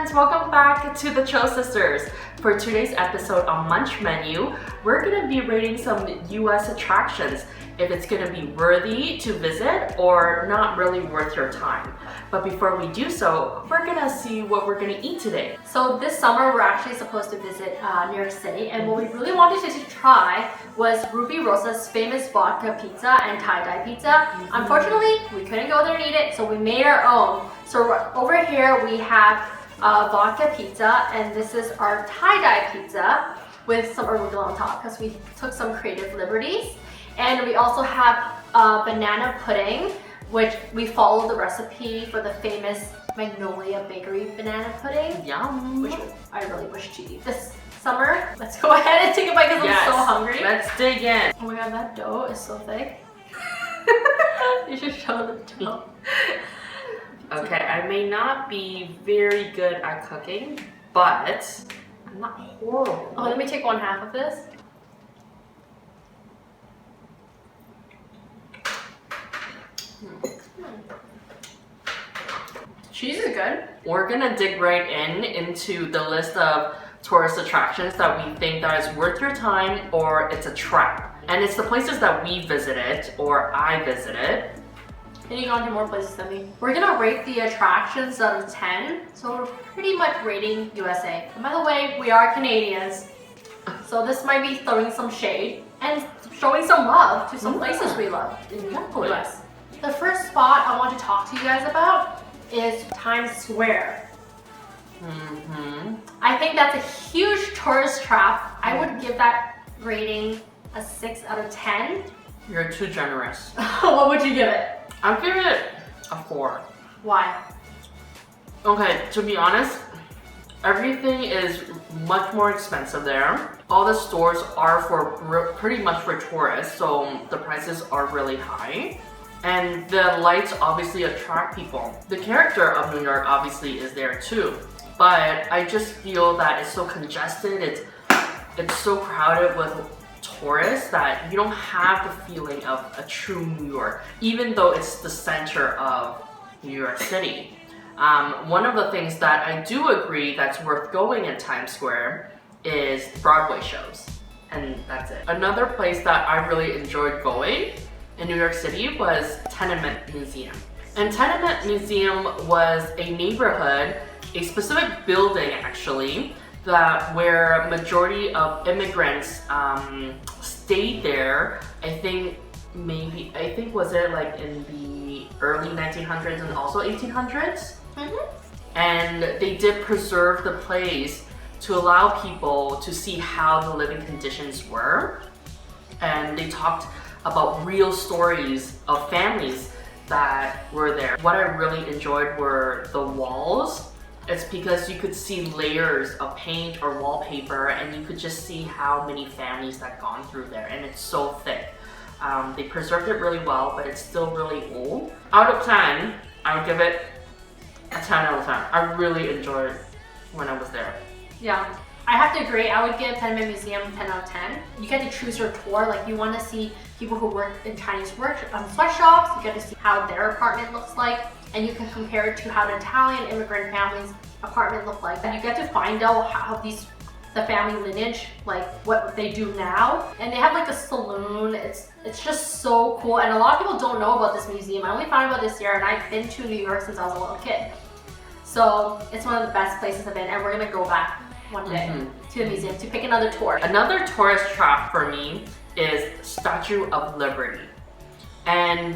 friends, welcome back to the Cho Sisters. For today's episode on MUNCH menu, we're going to be rating some US attractions, if it's going to be worthy to visit or not really worth your time. But before we do so, we're going to see what we're going to eat today. So this summer we're actually supposed to visit New York City, and what we really wanted to try was Rubirosa's famous vodka pizza and tie-dye pizza. Unfortunately, we couldn't go there and eat it, so we made our own. So over here we have vodka pizza, and this is our tie-dye pizza with some arugula on top because we took some creative liberties. And we also have banana pudding, which we followed the recipe for the famous Magnolia Bakery banana pudding. Yum! Which I really wish to eat this summer. Let's go ahead and take a bite because I'm so hungry. Let's dig in. Oh my god, that dough is so thick. You should show the dough. Okay, I may not be very good at cooking, but I'm not horrible. Oh, let me take one half of this. Cheese is good. We're gonna dig right into the list of tourist attractions that we think that is worth your time or it's a trap. And it's the places that we visited or I visited. And you gone to more places than me. We're gonna rate the attractions out of 10. So we're pretty much rating USA. And by the way, we are Canadians. So this might be throwing some shade and showing some love to some places we love in the US. The first spot I want to talk to you guys about is Times Square. I think that's a huge tourist trap. I would give that rating a 6 out of 10. You're too generous. What would you give it? I'll give it a 4. Why? Okay, to be honest, everything is much more expensive there. All the stores are for pretty much for tourists, so the prices are really high. And the lights obviously attract people. The character of New York obviously is there too. But I just feel that it's so congested, it's so crowded with tourists that you don't have the feeling of a true New York, even though it's the center of New York City. One of the things that I do agree that's worth going in Times Square is Broadway shows, and that's it. Another place that I really enjoyed going in New York City was Tenement Museum. And Tenement Museum was a neighborhood, a specific building actually, that where majority of immigrants stayed there. I think was it like in the early 1900s and also 1800s? And they did preserve the place to allow people to see how the living conditions were. And they talked about real stories of families that were there. What I really enjoyed were the walls. It's because you could see layers of paint or wallpaper, and you could just see how many families that gone through there, and it's so thick. They preserved it really well, but it's still really old. Out of 10, I would give it a 10 out of 10. I really enjoyed when I was there. Yeah, I have to agree. I would give Tenement Museum 10 out of 10. You get to choose your tour. Like, you want to see people who work in Chinese sweatshops. You get to see how their apartment looks like, and you can compare it to how an Italian immigrant family's apartment looked like. And you get to find out how the family lineage, like what they do now. And they have like a saloon. It's just so cool. And a lot of people don't know about this museum. I only found out about this year, and I've been to New York since I was a little kid. So it's one of the best places I've been, and we're gonna go back one day to the museum to pick another tour. Another tourist trap for me is Statue of Liberty. And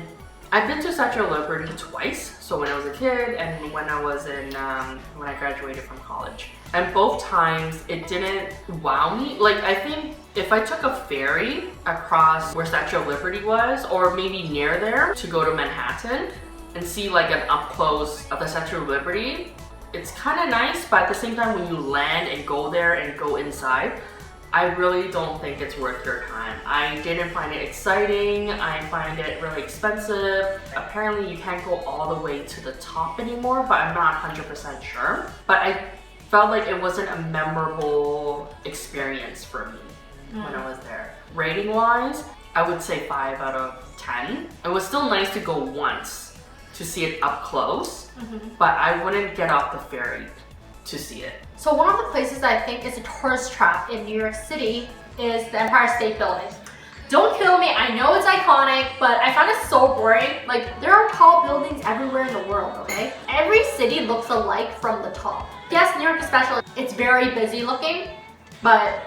I've been to Statue of Liberty twice. So when I was a kid and when I was when I graduated from college. And both times it didn't wow me. Like, I think if I took a ferry across where Statue of Liberty was, or maybe near there to go to Manhattan and see like an up close of the Statue of Liberty, it's kind of nice, but at the same time when you land and go there and go inside, I really don't think it's worth your time. I didn't find it exciting. I find it really expensive. Apparently you can't go all the way to the top anymore, but I'm not 100% sure. But I felt like it wasn't a memorable experience for me when I was there. Rating wise, I would say 5 out of 10. It was still nice to go once to see it up close, but I wouldn't get off the ferry to see it. So one of the places I think is a tourist trap in New York City is the Empire State Building. Don't kill me, I know it's iconic, but I found it so boring. Like, there are tall buildings everywhere in the world, okay? Every city looks alike from the top. Yes, New York is special. It's very busy looking, but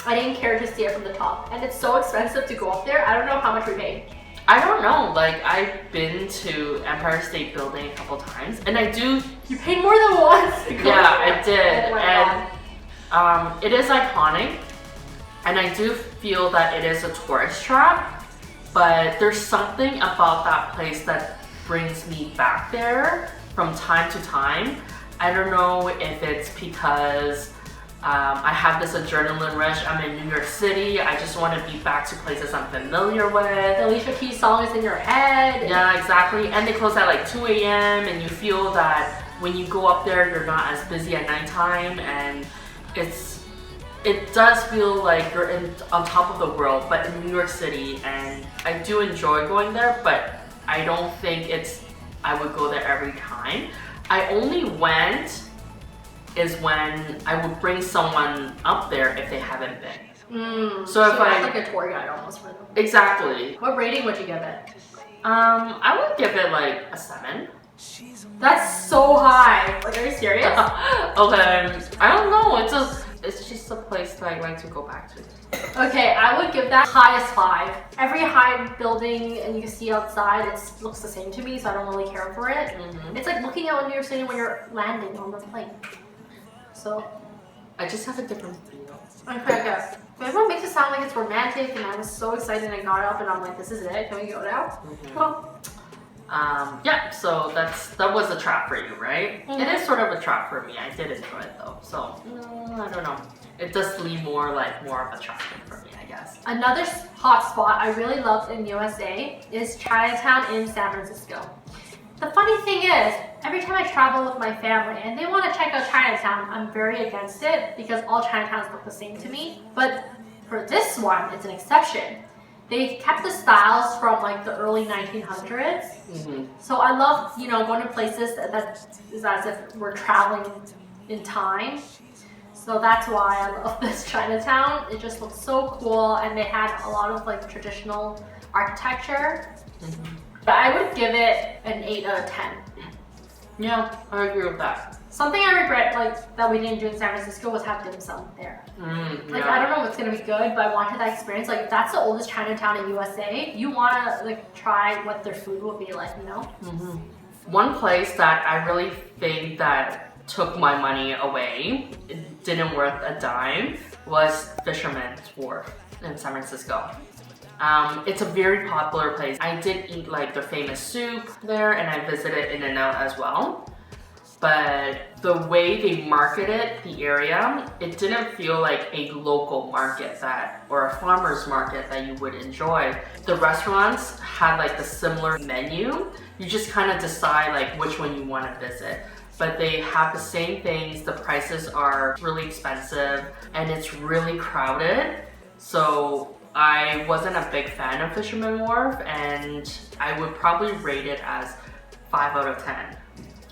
I didn't care to see it from the top. And it's so expensive to go up there. I don't know how much we paid. I don't know, like I've been to Empire State Building a couple times and I do. You paid more than once to go Yeah, there. I did. Oh my And it is iconic. And I do feel that it is a tourist trap, but there's something about that place that brings me back there from time to time. I don't know if it's because I have this adrenaline rush. I'm in New York City. I just want to be back to places I'm familiar with. The Alicia Keys song is in your head. Yeah, exactly. And they close at like 2 a.m. and you feel that when you go up there, you're not as busy at nighttime, and it does feel like you're on top of the world, but in New York City. And I do enjoy going there, but I don't think I would go there every time. I only went is when I would bring someone up there if they haven't been. So if I like a tour guide almost for them. Exactly. What rating would you give it? I would give it like a 7. That's so high. Like, are you serious? Okay, I don't know. It's just a place that I like to go back to. Okay, I would give that highest 5. Every high building and you can see outside, it looks the same to me, so I don't really care for it. It's like looking out in New York City when you're landing on the plane. So I just have a different feel. Okay, guys. Everyone makes it sound like it's romantic, and I was so excited and I got up and I'm like, this is it. Can we go now? Well, yeah. So that was a trap for you, right? It is sort of a trap for me. I did enjoy it though. So I don't know. It does leave more of a trap for me, I guess. another hot spot I really loved in USA is Chinatown in San Francisco. The funny thing is, every time I travel with my family and they want to check out Chinatown, I'm very against it because all Chinatowns look the same to me. But for this one, it's an exception. They kept the styles from like the early 1900s. So I love, going to places that is as if we're traveling in time. So that's why I love this Chinatown. It just looks so cool, and they had a lot of like traditional architecture. But I would give it an 8 out of 10. Yeah, I agree with that. Something I regret that we didn't do in San Francisco was have dim sum there. Like, I don't know if it's gonna be good, but I wanted that experience. Like, if that's the oldest Chinatown in USA, you wanna like try what their food will be like, One place that I really think that took my money away, it didn't worth a dime, was FISHERMAN'S WHARF in San Francisco. It's a very popular place. I did eat like their famous soup there, and I visited In-N-Out as well. But the way they marketed the area, it didn't feel like a local market or a farmer's market that you would enjoy. The restaurants had like the similar menu. You just kind of decide like which one you want to visit. But they have the same things. The prices are really expensive and it's really crowded. So I wasn't a big fan of Fisherman's Wharf, and I would probably rate it as 5 out of 10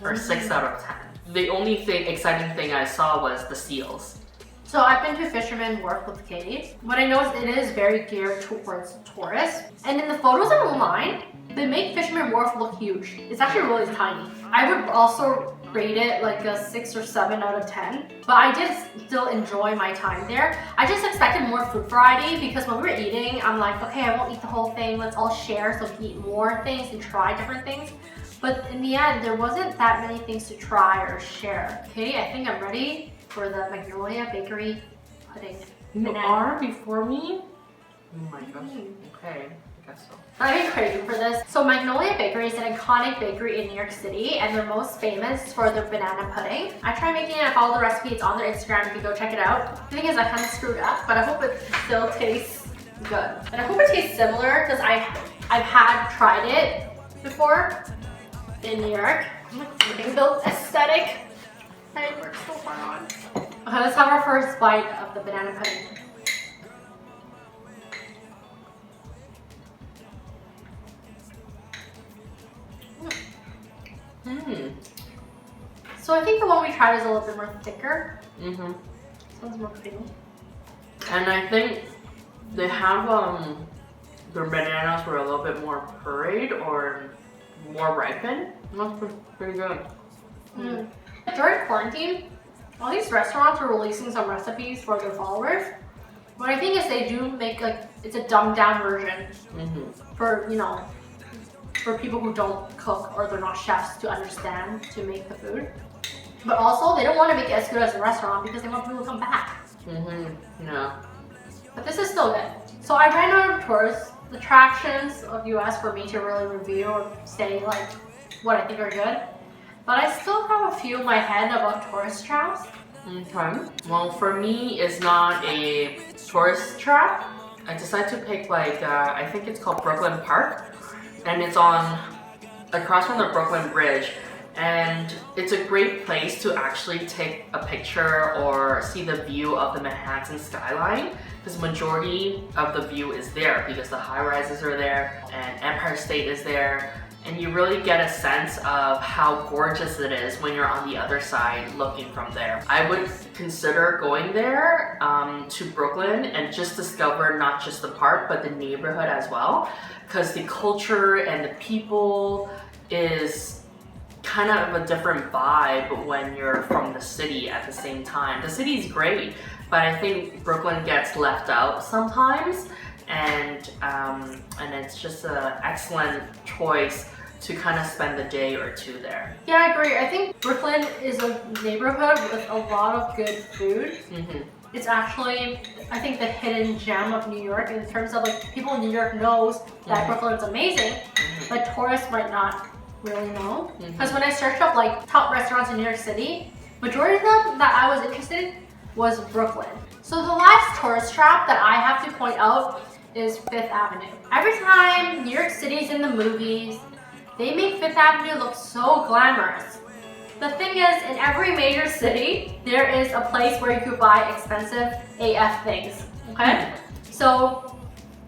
or 6 out of 10. The only exciting thing I saw was the seals. So I've been to Fisherman's Wharf with Katie. What I know is it is very geared towards tourists. And in the photos online, they make Fisherman's Wharf look huge. It's actually really tiny. I would also rate it like a 6 or 7 out of 10. But I did still enjoy my time there. I just expected more food variety because when we were eating, I'm like, okay, I won't eat the whole thing. Let's all share so we can eat more things and try different things. But in the end, there wasn't that many things to try or share. Katie, I think I'm ready for the Magnolia Bakery pudding. You are before me? Oh my gosh. Okay, I guess so. I've been craving for this. So Magnolia Bakery is an iconic bakery in New York City, and they're most famous for their banana pudding. I tried making it, I followed the recipe, it's on their Instagram, you can go check it out. The thing is, I kind of screwed up, but I hope it still tastes good. And I hope it tastes similar, because I've tried it before in New York. I'm like looking the aesthetic. I worked so hard on. Okay, let's have our first bite of the banana pudding. So I think the one we tried is a little bit more thicker. Mm-hmm. This one's more creamy. And I think they have their bananas were a little bit more pureed or more ripened. That's pretty good. Mm. During quarantine, all these restaurants are releasing some recipes for their followers. What I think is they do make like, it's a dumbed down version for, you know, for people who don't cook or they're not chefs to understand to make the food. But also they don't want to make it as good as a restaurant because they want people to come back. Yeah. But this is still good. So I ran out of tourist attractions of US for me to really review or say like what I think are good. But I still have a few in my head about tourist traps. Okay. Well, for me, it's not a tourist trap. I decided to pick like, I think it's called Brooklyn Park. And it's on across from the Brooklyn Bridge. And it's a great place to actually take a picture or see the view of the Manhattan skyline. Because majority of the view is there because the high rises are there and Empire State is there. And you really get a sense of how gorgeous it is when you're on the other side looking from there. I would consider going there to Brooklyn and just discover not just the park but the neighborhood as well, because the culture and the people is kind of a different vibe when you're from the city at the same time. The city's great, but I think Brooklyn gets left out sometimes. And it's just an excellent choice to kind of spend a day or two there. Yeah, I agree. I think Brooklyn is a neighborhood with a lot of good food. It's actually, I think, the hidden gem of New York in terms of like people in New York knows that Brooklyn's amazing, but tourists might not really know. Because when I searched up like top restaurants in New York City, majority of them that I was interested in was Brooklyn. So the last tourist trap that I have to point out is Fifth Avenue. Every time New York City's in the movies, they make Fifth Avenue look so glamorous. The thing is, in every major city, there is a place where you could buy expensive AF things, okay? So,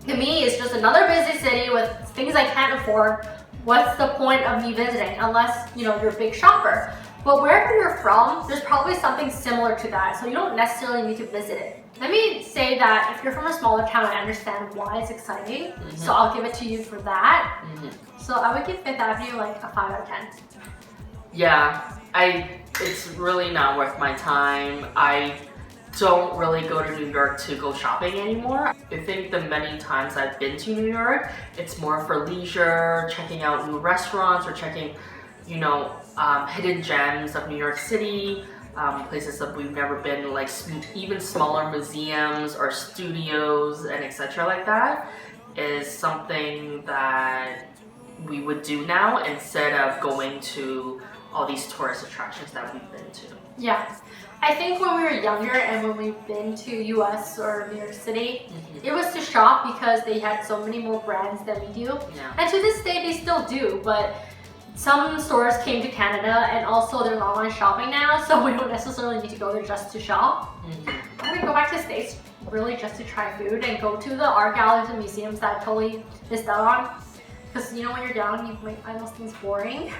to me, it's just another busy city with things I can't afford. What's the point of me visiting unless, you know, you're a big shopper? But wherever you're from, there's probably something similar to that, so you don't necessarily need to visit it. Let me say that if you're from a smaller town, I understand why it's exciting, so I'll give it to you for that. So I would give Fifth Avenue like a 5 out of 10. Yeah, it's really not worth my time. I don't really go to New York to go shopping anymore. I think the many times I've been to New York, it's more for leisure, checking out new restaurants or checking, you know, hidden gems of New York City, places that we've never been, like even smaller museums or studios and etc. like that is something that we would do now instead of going to all these tourist attractions that we've been to. Yeah. I think when we were younger and when we've been to US or New York City, it was to shop because they had so many more brands than we do. Yeah. And to this day, they still do, but some stores came to Canada and also there's online shopping now, so we don't necessarily need to go there just to shop. I'm gonna go back to the States really just to try food and go to the art galleries and museums that I totally missed out on. Because you know when you're down, you might find those things boring.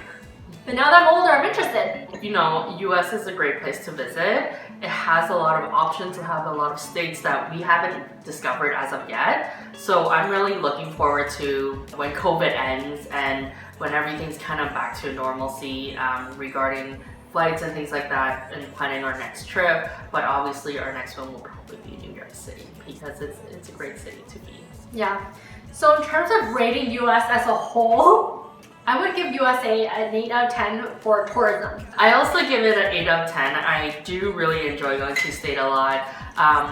But now that I'm older, I'm interested. You know, US is a great place to visit. It has a lot of options. It has a lot of states that we haven't discovered as of yet. So I'm really looking forward to when COVID ends and when everything's kind of back to normalcy regarding flights and things like that and planning our next trip. But obviously our next one will probably be New York City because it's a great city to be. Yeah. So in terms of rating US as a whole, I would give USA an 8 out of 10 for tourism. I also give it an 8 out of 10. I do really enjoy going to state a lot.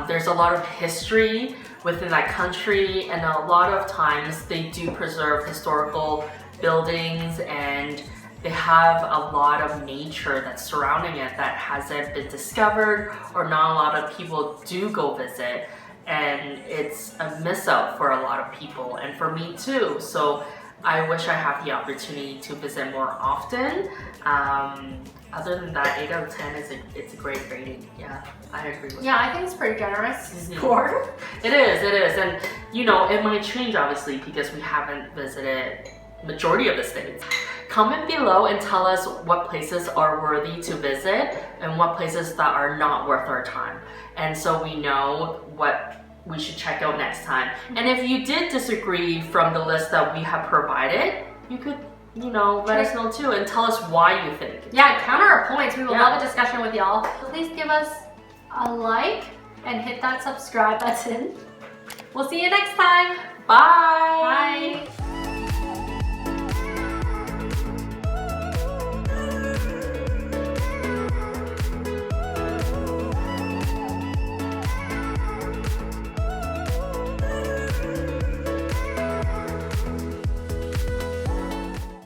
There's a lot of history within that country, and a lot of times they do preserve historical buildings, and they have a lot of nature that's surrounding it that hasn't been discovered or not a lot of people do go visit, and it's a miss out for a lot of people and for me too. So I wish I have the opportunity to visit more often. Other than that, 8 out of 10 it's a great rating. Yeah, I agree with that. Yeah, I think it's pretty generous score. It is. And you know, it might change obviously because we haven't visited majority of the states. Comment below and tell us what places are worthy to visit and what places that are not worth our time. And so we know what we should check out next time. And if you did disagree from the list that we have provided, you could, you know, let us know too and tell us why you think. Yeah, counter our points. We would love a discussion with y'all. Please give us a like and hit that subscribe button. We'll see you next time. Bye. Bye.